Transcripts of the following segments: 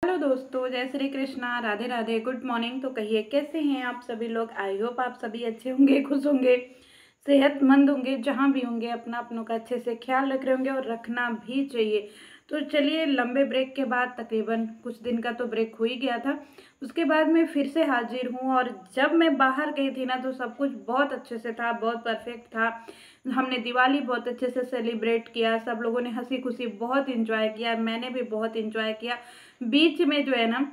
Hello दोस्तों, जय Shri Krishna, Radhe Radhe, good morning. तो कहिए कैसे हैं आप सभी लोग। आई होप आप सभी अच्छे होंगे, खुश होंगे, सेहतमंद होंगे, जहाँ भी होंगे अपना अपनों का अच्छे से ख्याल रख रहे होंगे और रखना भी चाहिए। तो चलिए, लंबे ब्रेक के बाद तकरीबन कुछ दिन का तो ब्रेक हो ही गया था, उसके बाद मैं फिर से हाजिर हूँ। और जब मैं बाहर गई थी ना तो सब कुछ बहुत अच्छे से था, बहुत परफेक्ट था। हमने दिवाली बहुत अच्छे से सेलिब्रेट किया, सब लोगों ने हंसी खुशी बहुत इंजॉय किया, मैंने भी बहुत इंजॉय किया। बीच में जो है ना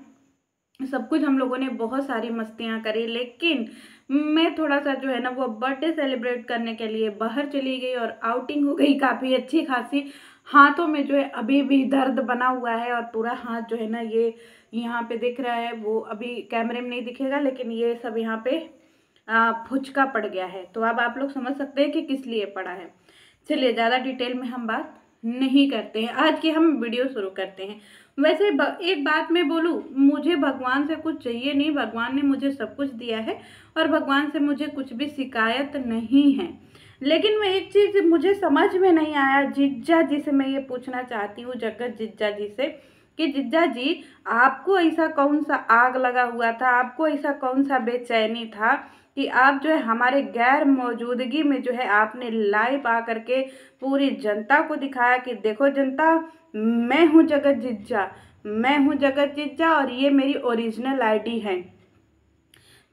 सब कुछ हम लोगों ने बहुत सारी मस्तियां करी, लेकिन मैं थोड़ा सा जो है ना वो बर्थडे सेलिब्रेट करने के लिए बाहर चली गई और आउटिंग हो गई काफ़ी अच्छी खासी। हाथों में जो है अभी भी दर्द बना हुआ है और पूरा हाथ जो है ना ये यहाँ पे दिख रहा है, वो अभी कैमरे में नहीं दिखेगा, लेकिन ये सब यहाँ पे फुचका पड़ गया है। तो अब आप लोग समझ सकते हैं कि किस लिए पड़ा है। चलिए, ज़्यादा डिटेल में हम बात नहीं करते हैं, आज की हम वीडियो शुरू करते हैं। वैसे एक बात मैं बोलूँ, मुझे भगवान से कुछ चाहिए नहीं, भगवान ने मुझे सब कुछ दिया है और भगवान से मुझे कुछ भी शिकायत नहीं है। लेकिन मैं एक चीज़ मुझे समझ में नहीं आया, जिज्जा जी से मैं ये पूछना चाहती हूँ, जगत जिज्जा जी से, कि जिज्जा जी आपको ऐसा कौन सा आग लगा हुआ था, आपको ऐसा कौन सा बेचैनी था कि आप जो है हमारे गैर मौजूदगी में जो है आपने लाइव आ करके पूरी जनता को दिखाया कि देखो जनता, मैं हूँ जगत जिज्जा, मैं हूँ जगत जिज्जा और ये मेरी ओरिजिनल आईडी है।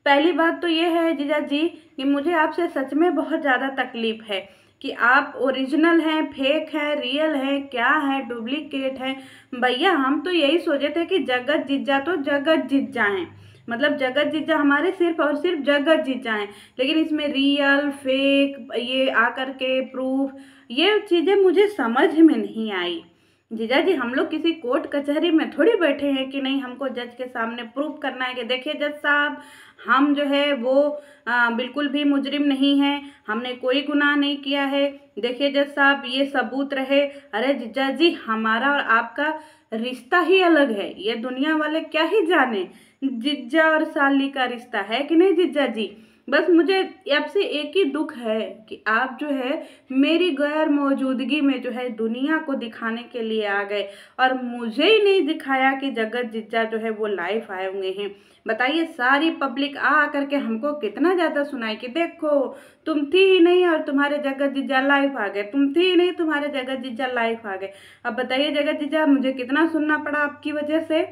पहली बात तो ये है जीजा जी कि मुझे आपसे सच में बहुत ज़्यादा तकलीफ है कि आप ओरिजिनल हैं, फेक हैं, रियल हैं, क्या है, डुप्लीकेट हैं। भैया, हम तो यही सोचे थे कि जगत जिज्जा तो जगत जिज्जा हैं, मतलब जगत जिज्जा हमारे सिर्फ और सिर्फ जगत जिज्जा हैं। लेकिन इसमें रियल फेक ये आकर के प्रूफ, ये चीज़ें मुझे समझ में नहीं आई। जीजा जी, हम लोग किसी कोर्ट कचहरी में थोड़ी बैठे हैं कि नहीं हमको जज के सामने प्रूफ करना है कि देखिए जज साहब, हम जो है वो बिल्कुल भी मुजरिम नहीं हैं, हमने कोई गुनाह नहीं किया है, देखिए जज साहब ये सबूत रहे। अरे जीजा जी, हमारा और आपका रिश्ता ही अलग है, ये दुनिया वाले क्या ही जाने। जीजा और साली का रिश्ता है कि नहीं जीजा जी। बस मुझे आपसे एक ही दुख है कि आप जो है मेरी गैर मौजूदगी में जो है दुनिया को दिखाने के लिए आ गए और मुझे ही नहीं दिखाया कि जगत जिज्जा जो है वो लाइव आए हुए हैं। बताइए, सारी पब्लिक आ करके हमको कितना ज़्यादा सुनाई कि देखो तुम थी ही नहीं और तुम्हारे जगत जिज्जा लाइव आ गए, तुम थी ही नहीं, तुम्हारे जगत जिज्जा लाइव आ गए। अब बताइए जगत जिज्जा, मुझे कितना सुनना पड़ा आपकी वजह से।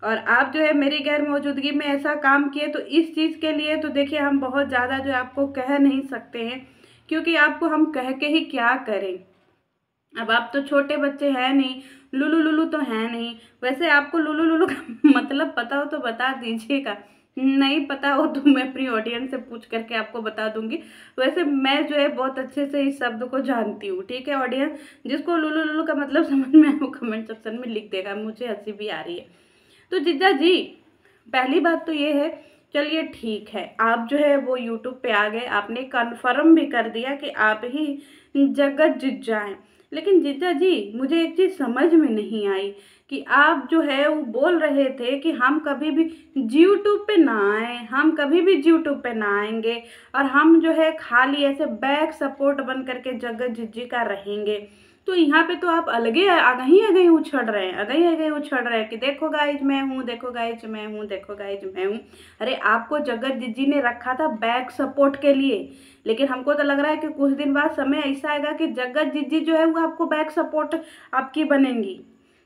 और आप जो है मेरी गैर मौजूदगी में ऐसा काम किए, तो इस चीज़ के लिए तो देखिए हम बहुत ज़्यादा जो आपको कह नहीं सकते हैं, क्योंकि आपको हम कह के ही क्या करें। अब आप तो छोटे बच्चे हैं नहीं, लुलु लुलु तो हैं नहीं। वैसे आपको लुलु लुलु का मतलब पता हो तो बता दीजिएगा, नहीं पता हो तो मैं अपनी ऑडियंस से पूछ करके आपको बता दूंगी। वैसे मैं जो है बहुत अच्छे से इस शब्द को जानती हूँ, ठीक है ऑडियंस। जिसको लुलु लुलु का मतलब समझ में आए वो कमेंट सेक्शन में लिख देगा, मुझे हंसी भी आ रही है। तो जीजा जी, पहली बात तो ये है, चलिए ठीक है, आप जो है वो यूट्यूब पे आ गए, आपने कन्फर्म भी कर दिया कि आप ही जगत जिज्जा हैं। लेकिन जीजा जी, मुझे एक चीज़ समझ में नहीं आई कि आप जो है वो बोल रहे थे कि हम कभी भी यूट्यूब पे ना आए, हम कभी भी यूट्यूब पे ना आएंगे और हम जो है खाली ऐसे बैक सपोर्ट बन करके जगत जिज्जी का रहेंगे। तो यहाँ पे तो आप अलगे आगे उछड़ रहे हैं, आगे उछड़ रहे हैं कि देखो गाइज मैं हूँ, देखो गाइज मैं हूँ, देखो गाइज मैं हूँ। अरे आपको जगत जिज्जी ने रखा था बैक सपोर्ट के लिए, लेकिन हमको तो लग रहा है कि कुछ दिन बाद समय ऐसा आएगा कि जगत जिज्जी जो है वो आपको बैक सपोर्ट आपकी बनेंगी,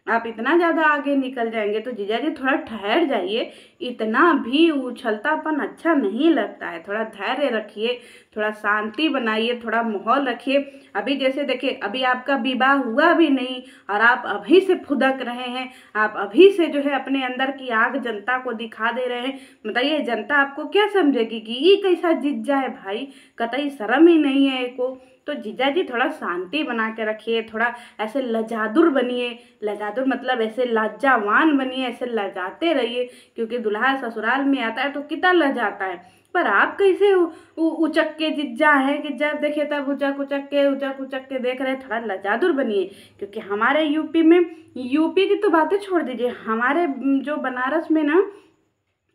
आप इतना ज़्यादा आगे निकल जाएंगे। तो जीजा जी थोड़ा ठहर जाइए, इतना भी उछलतापन अच्छा नहीं लगता है, थोड़ा धैर्य रखिए, थोड़ा शांति बनाइए, थोड़ा माहौल रखिए। अभी जैसे देखिए, अभी आपका विवाह हुआ भी नहीं और आप अभी से फुदक रहे हैं, आप अभी से जो है अपने अंदर की आग जनता को दिखा दे रहे हैं। बताइए जनता आपको क्या समझेगी कि ये कैसा जिज्जा है भाई, कतई शर्म ही नहीं है को। तो जीजा जी थोड़ा शांति बना के रखिए, थोड़ा ऐसे लजादुर बनिए, लजादुर मतलब ऐसे लज्जावान बनिए, ऐसे लजाते रहिए, क्योंकि दुल्हा ससुराल में आता है तो कितना लजाता है। पर आप कैसे उचक के जिज्जा हैं कि जब देखे तब उचक उचक के देख रहे हैं। थोड़ा लजादुर बनिए, क्योंकि हमारे यूपी में, यूपी की तो बातें छोड़ दीजिए, हमारे जो बनारस में ना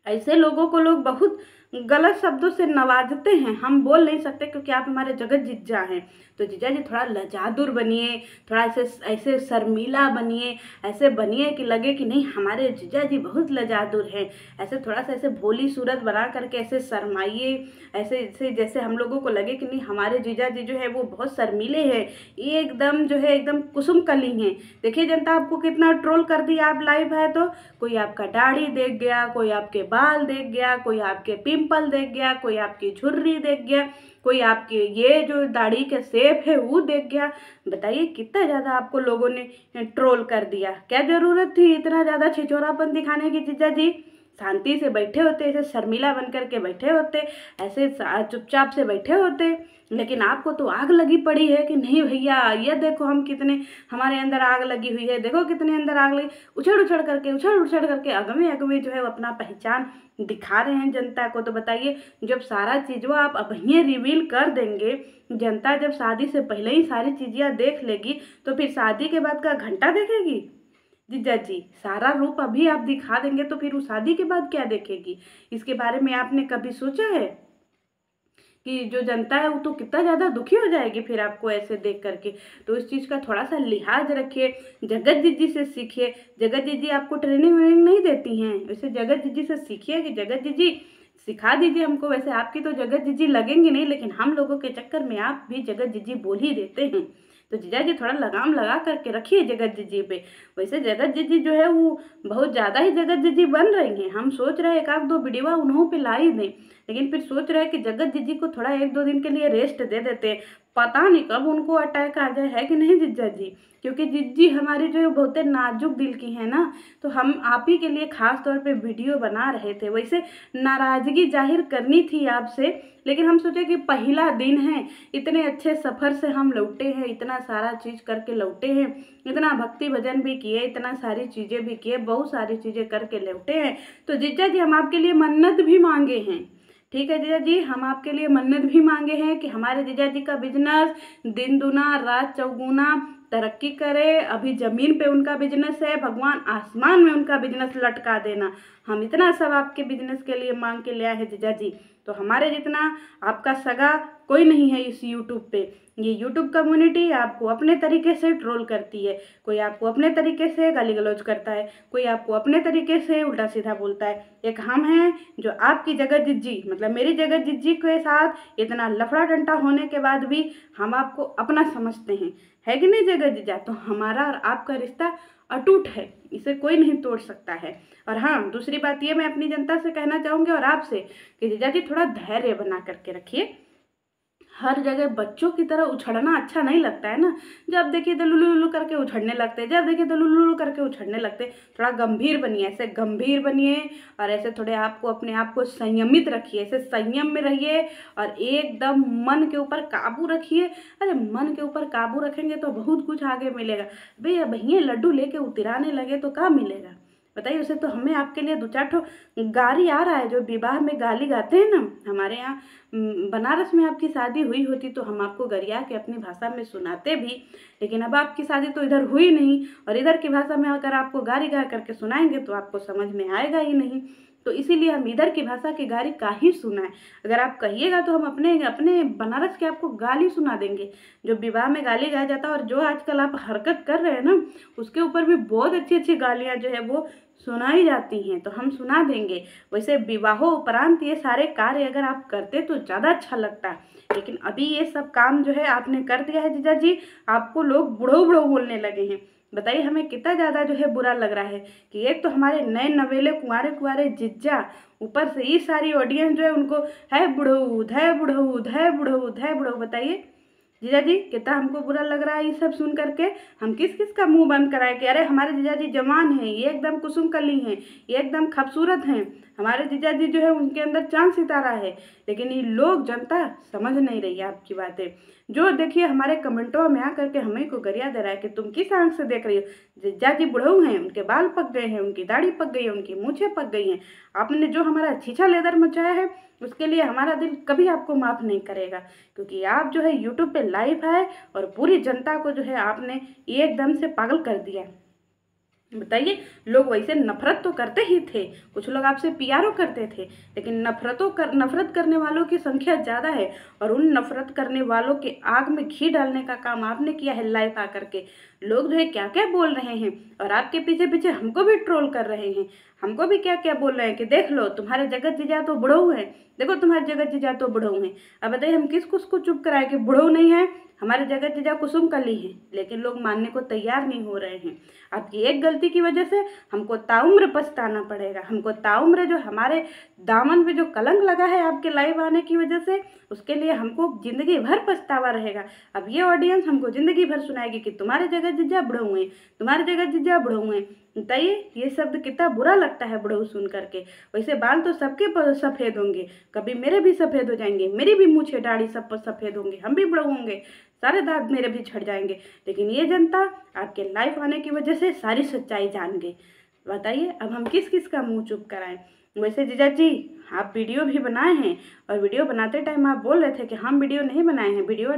ऐसे लोगों को लोग बहुत गलत शब्दों से नवाजते हैं, हम बोल नहीं सकते क्योंकि आप हमारे जगत जीजा हैं। तो जीजा जी थोड़ा लजादुर बनिए, थोड़ा ऐसे ऐसे शर्मीला बनिए, ऐसे बनिए कि लगे कि नहीं हमारे जीजा जी बहुत लजादुर हैं। ऐसे थोड़ा सा ऐसे भोली सूरत बना करके ऐसे शर्माइए, ऐसे ऐसे जैसे हम लोगों को लगे कि नहीं हमारे जीजा जी जो है वो बहुत शर्मीले हैं, ये एकदम जो है एकदम कुसुम कली हैं। देखिए जनता आपको कितना ट्रोल कर दिया, आप लाइव है तो कोई आपका दाढ़ी देख गया, कोई आपके बाल देख गया, कोई आपके पिंपल देख गया, कोई आपकी झुर्री देख गया, कोई आपके ये जो दाढ़ी के शेप है वो देख गया। बताइए कितना ज़्यादा आपको लोगों ने ट्रोल कर दिया। क्या ज़रूरत थी इतना ज़्यादा छिछोरापन दिखाने की जीजा जी? शांति से बैठे होते, ऐसे शर्मिला बन करके बैठे होते, ऐसे चुपचाप से बैठे होते। लेकिन आपको तो आग लगी पड़ी है कि नहीं भैया ये देखो हम कितने, हमारे अंदर आग लगी हुई है, देखो कितने अंदर आग लगी। उछल उछल करके अगमे अगमे जो है वो अपना पहचान दिखा रहे हैं जनता को। तो बताइए जब सारा चीज़ वो आप अभी रिवील कर देंगे, जनता जब शादी से पहले ही सारी चीज़ें देख लेगी तो फिर शादी के बाद का घंटा देखेगी? जीजा जी सारा रूप अभी आप दिखा देंगे तो फिर वो शादी के बाद क्या देखेगी? इसके बारे में आपने कभी सोचा है कि जो जनता है वो तो कितना ज़्यादा दुखी हो जाएगी फिर आपको ऐसे देख करके? तो इस चीज़ का थोड़ा सा लिहाज रखिए, जगत जीजी से सीखिए। जगत जीजी आपको ट्रेनिंग व्रेनिंग नहीं देती हैं, वैसे जगत जीजी से सीखिए कि जगत जीजी सिखा दीजिए हमको। वैसे आपकी तो जगत जीजी लगेंगी नहीं, लेकिन हम लोगों के चक्कर में आप भी जगत जीजी बोल ही देते हैं। तो जीजा जी थोड़ा लगाम लगा करके रखिए जगत जीजी पे। वैसे जगत जीजी जो है वो बहुत ज़्यादा ही जगत जीजी बन रही हैं। हम सोच रहे हैं एक आध दो वीडियो उन्हों पे ला ही दें, लेकिन फिर सोच रहे हैं कि जगत जीजी को थोड़ा एक दो दिन के लिए रेस्ट दे देते हैं। पता नहीं कब उनको अटैक आ जाए, है कि नहीं जीजा जी? क्योंकि जीजी हमारी जो है बहुत नाजुक दिल की है ना, तो हम आप ही के लिए ख़ास तौर पे वीडियो बना रहे थे। वैसे नाराज़गी जाहिर करनी थी आपसे, लेकिन हम सोचे कि पहला दिन है, इतने अच्छे सफ़र से हम लौटे हैं, इतना सारा चीज़ करके लौटे हैं, इतना भक्ति भजन भी किए, इतना सारी चीज़ें भी किए, बहुत सारी चीज़ें करके लौटे हैं। तो जीजा जी हम आपके लिए मन्नत भी मांगे हैं। ठीक है जीजा जी, हम आपके लिए मन्नत भी मांगे हैं कि हमारे जीजा जी का बिजनेस दिन दुना रात चौगुना तरक्की करे। अभी ज़मीन पे उनका बिजनेस है, भगवान आसमान में उनका बिजनेस लटका देना। हम इतना सब आपके बिजनेस के लिए मांग के ले आए हैं जीजा जी। तो हमारे जितना आपका सगा कोई नहीं है इस यूट्यूब पे। ये यूट्यूब कम्युनिटी आपको अपने तरीके से ट्रोल करती है, कोई आपको अपने तरीके से गाली गलौज करता है, कोई आपको अपने तरीके से उल्टा सीधा बोलता है। एक हम हैं जो आपकी जगत जीजी मतलब मेरी जगत जीजी के साथ इतना लफड़ा डंटा होने के बाद भी हम आपको अपना समझते हैं, है कि नहीं जगत जीजा? तो हमारा और आपका रिश्ता अटूट है, इसे कोई नहीं तोड़ सकता है। और हाँ दूसरी बात ये मैं अपनी जनता से कहना चाहूँगी और आपसे कि जीजा जी थोड़ा धैर्य बना करके रखिए। हर जगह बच्चों की तरह उछड़ना अच्छा नहीं लगता है ना। जब देखिए तो लुलु लुलु करके उछड़ने लगते हैं, जब देखिए तो लुलु लुलु करके उछड़ने लगते हैं। थोड़ा गंभीर बनिए, ऐसे गंभीर बनिए और ऐसे थोड़े आपको अपने आप को संयमित रखिए, ऐसे संयम में रहिए और एकदम मन के ऊपर काबू रखिए। अरे मन के ऊपर काबू रखेंगे तो बहुत कुछ आगे मिलेगा। भैया भैया लड्डू लेके उतराने लगे तो क्या मिलेगा बताइए? उसे तो हमें आपके लिए दो चार ठो गाली आ रहा है, जो विवाह में गाली गाते हैं ना। हमारे यहाँ बनारस में आपकी शादी हुई होती तो हम आपको गरिया के अपनी भाषा में सुनाते भी, लेकिन अब आपकी शादी तो इधर हुई नहीं और इधर की भाषा में अगर आपको गाली गा करके सुनाएंगे तो आपको समझ में आएगा ही नहीं। तो इसीलिए हम इधर की भाषा की गाली का ही सुनाएं। अगर आप कहिएगा तो हम अपने अपने बनारस के आपको गाली सुना देंगे। जो विवाह में गाली गाया जाता है और जो आजकल आप हरकत कर रहे हैं ना, उसके ऊपर भी बहुत अच्छी अच्छी गालियाँ जो है वो सुनाई जाती हैं, तो हम सुना देंगे। वैसे विवाहों उपरांत ये सारे कार्य अगर आप करते तो ज़्यादा अच्छा लगता, लेकिन अभी ये सब काम जो है आपने कर दिया है जीजा जी, आपको लोग बुढ़ऊ बुढ़ऊ बोलने लगे हैं। बताइए हमें कितना ज़्यादा जो है बुरा लग रहा है कि एक तो हमारे नए नवेले कुंवारे कुंवारे जीजा, ऊपर से ये सारी ऑडियंस जो है उनको है बुढ़ऊ धै बुढ़ऊ धै बुढ़ऊ धै बुढ़ऊ। बताइए जीजा जी कितना हमको बुरा लग रहा है ये सब सुन करके। हम किस किस का मुंह बंद कराए कि अरे हमारे जीजा जी जवान हैं, ये एकदम कुसुम कली हैं, ये एकदम खूबसूरत हैं, हमारे जीजा जी जो है उनके अंदर चांद सितारा है। लेकिन ये लोग जनता समझ नहीं रही है आपकी बातें। जो देखिए हमारे कमेंटों में आ करके हमें को गरिया दे रहा है कि तुम किस आंख से देख रही हो, जीजा जी बुढ़ऊ हैं, उनके बाल पक गए हैं, उनकी दाढ़ी पक गई है, उनकी मूछें पक गई हैं। आपने जो हमारा छीछा लेदर मचाया है उसके लिए हमारा दिल कभी आपको माफ़ नहीं करेगा, क्योंकि आप जो है यूट्यूब पे लाइव है और पूरी जनता को जो है आपने एकदम से पागल कर दिया। बताइए, लोग वैसे नफरत तो करते ही थे, कुछ लोग आपसे प्यारो करते थे, लेकिन नफरत करने वालों की संख्या ज़्यादा है। और उन नफरत करने वालों के आग में घी डालने का काम आपने किया है लाइव आकर के। लोग जो है क्या क्या बोल रहे हैं, और आपके पीछे पीछे हमको भी ट्रोल कर रहे हैं, हमको भी क्या क्या बोल रहे हैं कि देख लो तुम्हारे जगत जीजा तो बुढ़ऊ है, देखो तुम्हारे जगत जीजा तो बुढ़ऊ हैं। अब बताइए हम किस को चुप कराए कि बुढ़ऊ नहीं है, हमारे जगत जीजा कुसुम कली है, लेकिन लोग मानने को तैयार नहीं हो रहे हैं। आपकी एक गलती की वजह से हमको ताउम्र पछताना पड़ेगा, हमको ताउम्र जो हमारे दामन पे जो कलंक लगा है आपके लाइव आने की वजह से, उसके लिए हमको जिंदगी भर पछतावा रहेगा। अब ये ऑडियंस हमको जिंदगी भर सुनाएगी कि तुम्हारे जगत जीजा बुढ़ऊ हैं, तुम्हारे जगत जीजा बुढ़ऊ हैं। बताइए ये शब्द कितना बुरा लगता है बुढ़ऊ सुन करके। वैसे बाल तो सबके सफ़ेद होंगे, कभी मेरे भी सफ़ेद हो जाएंगे, मेरी भी मूछे दाढ़ी सब पर सफ़ेद होंगे, हम भी बुढ़ऊ होंगे, सारे दांत मेरे भी झड़ जाएंगे, लेकिन ये जनता आपके लाइव आने की वजह से सारी सच्चाई जान गई। बताइए अब हम किस किस का मुंह चुप कराएं। वैसे जीजा जी आप वीडियो भी बनाए हैं, और वीडियो बनाते टाइम आप बोल रहे थे कि हम वीडियो नहीं बनाए हैं, वीडियो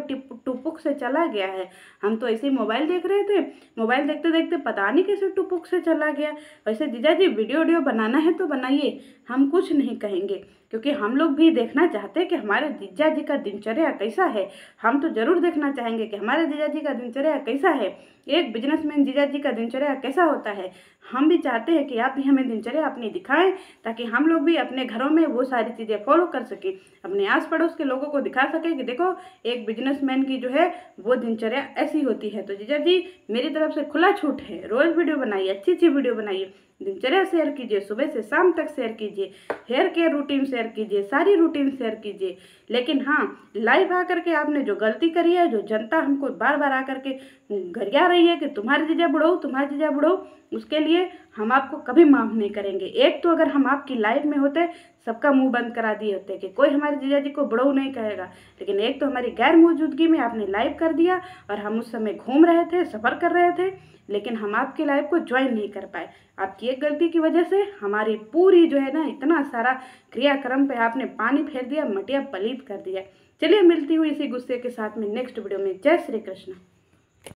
टुपुक से चला गया है, हम तो ऐसे ही मोबाइल देख रहे थे, मोबाइल देखते देखते पता नहीं कैसे टुपुक से चला गया। वैसे जीजा जी वीडियो बनाना है तो बनाइए, हम कुछ नहीं कहेंगे, क्योंकि हम लोग भी देखना चाहते हैं कि हमारे जीजा जी का दिनचर्या कैसा है। हम तो ज़रूर देखना चाहेंगे कि हमारे जीजा जी का दिनचर्या कैसा है, एक बिजनेसमैन जीजा जी का दिनचर्या कैसा होता है। हम भी चाहते हैं कि आप भी हमें दिनचर्या अपनी दिखाएं, ताकि हम लोग भी अपने घरों में वो सारी चीज़ें फॉलो कर सकें, अपने आस पड़ोस के लोगों को दिखा सकें कि देखो एक बिजनेसमैन की जो है वो दिनचर्या ऐसी होती है। तो जीजा जी मेरी तरफ से खुला छूट है, रोज़ वीडियो बनाइए, अच्छी अच्छी वीडियो बनाइए, दिनचर्या शेयर कीजिए, सुबह से शाम तक शेयर कीजिए, हेयर केयर रूटीन शेयर कीजिए, सारी रूटीन शेयर कीजिए। लेकिन हाँ, लाइव आकर के आपने जो गलती करी है, जो जनता हमको बार बार आकर के गरिया रही है कि तुम्हारे जीजा बुढ़ऊ, तुम्हारे जीजा बुढ़ऊ, उसके लिए हम आपको कभी माफ़ नहीं करेंगे। एक तो अगर हम आपकी लाइव में होते सबका मुंह बंद करा दिए होते कि कोई हमारे जीजा जी को बुढ़ऊ नहीं कहेगा, लेकिन एक तो हमारी गैर मौजूदगी में आपने लाइव कर दिया, और हम उस समय घूम रहे थे, सफ़र कर रहे थे, लेकिन हम आपके लाइव को ज्वाइन नहीं कर पाए। आपकी एक गलती की वजह से हमारी पूरी जो है ना इतना सारा क्रियाक्रम पे आपने पानी फेर दिया, मटिया पलीत कर दिया। चलिए मिलती हूँ इसी गुस्से के साथ में नेक्स्ट वीडियो में। जय श्री कृष्ण।